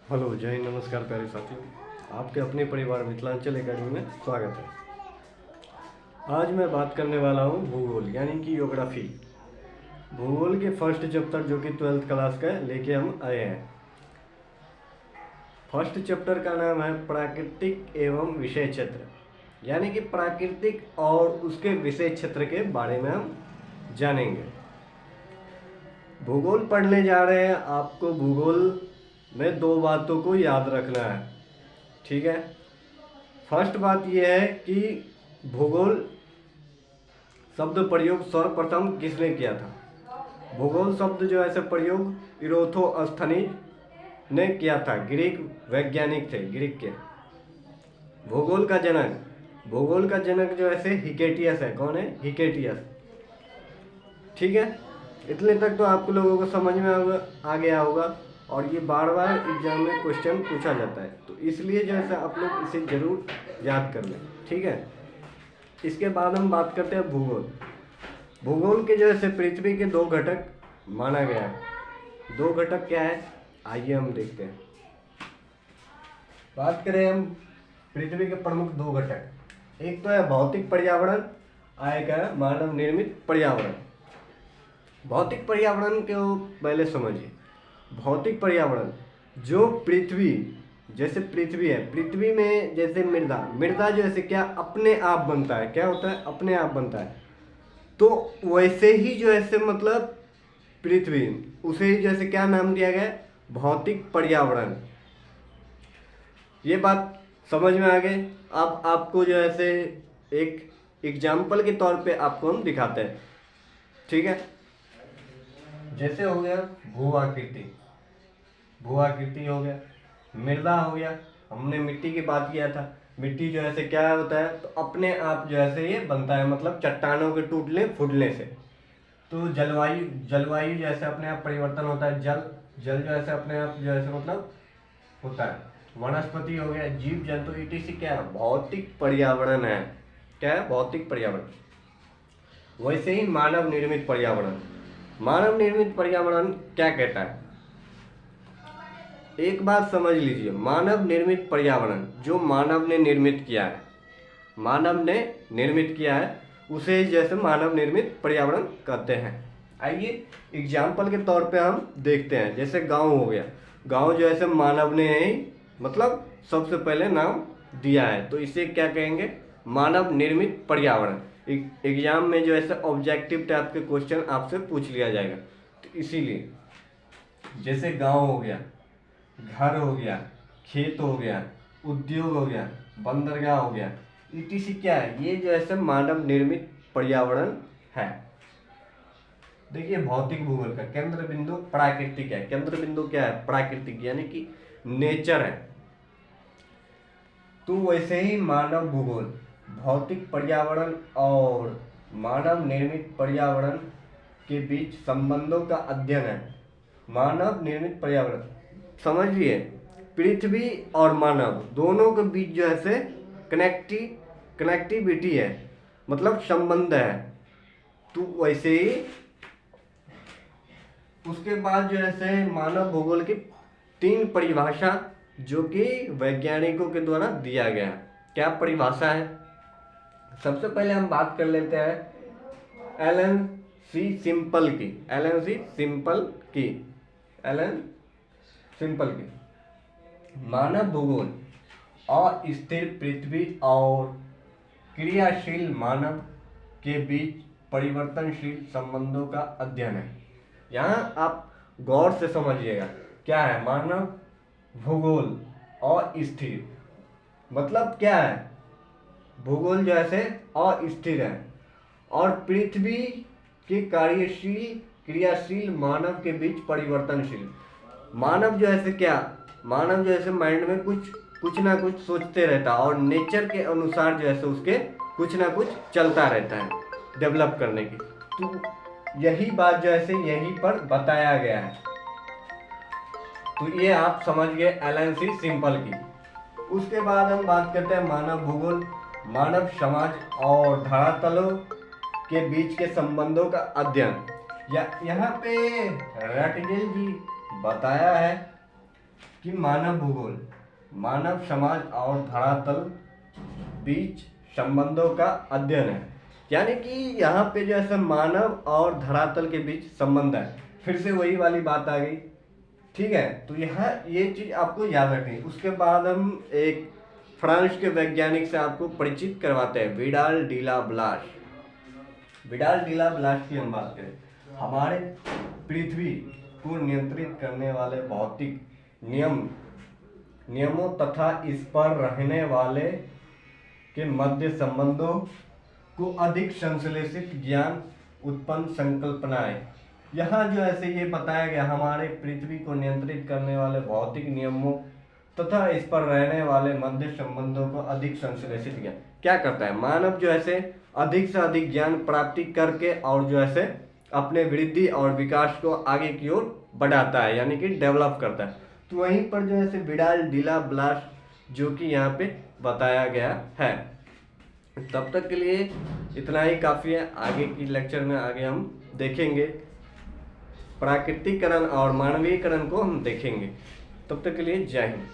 Hello, जय हिंद, नमस्कार प्यारे साथियों। आपके अपने परिवार मिथिलांचल एकेडमी में स्वागत है। आज मैं बात करने वाला हूँ भूगोल यानी कि ज्योग्राफी। भूगोल के फर्स्ट चैप्टर जो कि 12th क्लास का लेके हम आए हैं। फर्स्ट चैप्टर का नाम है प्राकृतिक एवं विषय क्षेत्र, यानी कि प्राकृतिक और उसके विषय क्षेत्र के बारे में हम जानेंगे। भूगोल पढ़ने जा रहे हैं, आपको भूगोल में दो बातों को याद रखना है, ठीक है। फर्स्ट बात यह है कि भूगोल शब्द प्रयोग सर्वप्रथम किसने किया था। भूगोल शब्द जो ऐसे प्रयोग इरोथोस्थनीज ने किया था। ग्रीक वैज्ञानिक थे, ग्रीक के। भूगोल का जनक जो ऐसे हिकेटियस है। कौन है? हिकेटियस, ठीक है। इतने तक तो आप लोगों को समझ में आ गया होगा, और ये बार बार एग्जाम में क्वेश्चन पूछा जाता है, तो इसलिए जो है आप लोग इसे जरूर याद कर लें, ठीक है। इसके बाद हम बात करते हैं भूगोल। भूगोल के जो है पृथ्वी के दो घटक माना गया है। दो घटक क्या है, आइए हम देखते हैं। बात करें हम पृथ्वी के प्रमुख दो घटक, एक तो है भौतिक पर्यावरण, एक है मानव निर्मित पर्यावरण। भौतिक पर्यावरण को पहले समझिए। भौतिक पर्यावरण जो पृथ्वी, जैसे पृथ्वी है, पृथ्वी में जैसे मृदा जो ऐसे क्या अपने आप बनता है, क्या होता है, अपने आप बनता है। तो वैसे ही जो ऐसे मतलब पृथ्वी, उसे ही जैसे क्या नाम दिया गया, भौतिक पर्यावरण। ये बात समझ में आ गई। अब आपको जो ऐसे एक एग्जाम्पल के तौर पे आपको हम दिखाते हैं, ठीक है। जैसे हो गया भू आकृति, भू आकृति हो गया, मृदा हो गया। हमने मिट्टी की बात किया था। मिट्टी जो ऐसे क्या होता है, तो अपने आप जो ऐसे ये बनता है, मतलब चट्टानों के टूटने फूटने से। तो जलवायु जैसे अपने आप परिवर्तन होता है। जल जो ऐसे अपने आप जो ऐसे मतलब होता है। वनस्पति हो गया, जीव जंतु, इटीसी क्या है, भौतिक पर्यावरण है। क्या है? भौतिक पर्यावरण। वैसे ही मानव निर्मित पर्यावरण। मानव निर्मित पर्यावरण क्या कहता है, एक बात समझ लीजिए। मानव निर्मित पर्यावरण जो मानव ने निर्मित किया है, मानव ने निर्मित किया है, उसे जैसे मानव निर्मित पर्यावरण कहते हैं। आइए एग्जाम्पल के तौर पे हम देखते हैं। जैसे गांव हो गया, गांव जो ऐसे मानव ने ही मतलब सबसे पहले नाम दिया है, तो इसे क्या कहेंगे, मानव निर्मित पर्यावरण। एग्जाम में जो ऐसे ऑब्जेक्टिव टाइप के क्वेश्चन आपसे पूछ लिया जाएगा, तो इसीलिए जैसे गांव हो गया, घर हो गया, खेत हो गया, उद्योग हो गया, बंदरगाह हो गया, ईटीसी क्या है, ये जो ऐसे मानव निर्मित पर्यावरण है। देखिए भौतिक भूगोल का केंद्र बिंदु प्राकृतिक है। केंद्र बिंदु क्या है, प्राकृतिक, यानी कि नेचर है। तो वैसे ही मानव भूगोल भौतिक पर्यावरण और मानव निर्मित पर्यावरण के बीच संबंधों का अध्ययन है। मानव निर्मित पर्यावरण समझिए, पृथ्वी और मानव दोनों के बीच जो है से कनेक्टिविटी है, मतलब संबंध है। तो वैसे ही उसके बाद जो है से मानव भूगोल की तीन परिभाषा जो कि वैज्ञानिकों के द्वारा दिया गया। क्या परिभाषा है, सबसे पहले हम बात कर लेते हैं एलन सी सिंपल की। एलन सी सिंपल की, एलन सिंपल की। मानव भूगोल अस्थिर पृथ्वी और क्रियाशील मानव के बीच परिवर्तनशील संबंधों का अध्ययन है। यहाँ आप गौर से समझिएगा, क्या है मानव भूगोल अस्थिर, मतलब क्या है, भूगोल जो है अस्थिर है और पृथ्वी के कार्यशील क्रियाशील मानव के बीच परिवर्तनशील। मानव जो है क्या, मानव जो है माइंड में कुछ ना कुछ सोचते रहता है, और नेचर के अनुसार जो है उसके कुछ ना कुछ चलता रहता है डेवलप करने की। तो यही बात जो है यहीं पर बताया गया है। तो ये आप समझ गए एलन सी सिंपल की। उसके बाद हम बात करते हैं मानव भूगोल मानव समाज और धरातलों के बीच के संबंधों का अध्ययन। यहाँ पे रटगेल जी बताया है कि मानव भूगोल मानव समाज और धरातल बीच संबंधों का अध्ययन है। यानी कि यहाँ पे जो है मानव और धरातल के बीच संबंध है। फिर से वही वाली बात आ गई, ठीक है। तो यहाँ ये चीज आपको याद रखनी। उसके बाद हम एक फ्रांस के वैज्ञानिक से आपको परिचित करवाते हैं, विडाल डिला ब्लास। विडाल डिला ब्लास की हम बात करें, हमारे पृथ्वी को नियंत्रित करने वाले भौतिक नियमों तथा इस पर रहने वाले के मध्य संबंधों को अधिक संश्लेषित ज्ञान उत्पन्न संकल्पनाएं। यहाँ जो ऐसे ये बताया गया, हमारे पृथ्वी को नियंत्रित करने वाले भौतिक नियमों तथा इस पर रहने वाले मध्य संबंधों को अधिक संश्लेषित ज्ञान क्या करता है, मानव जो ऐसे अधिक से अधिक ज्ञान प्राप्ति करके और जो ऐसे अपने वृद्धि और विकास को आगे की ओर बढ़ाता है, यानी कि डेवलप करता है। तो वहीं पर जो ऐसे विडाल डिला ब्लास जो कि यहाँ पे बताया गया है। तब तक के लिए इतना ही काफ़ी है। आगे की लेक्चर में आगे हम देखेंगे प्राकृतिकरण और मानवीयकरण को हम देखेंगे। तब तक के लिए जय हिंद।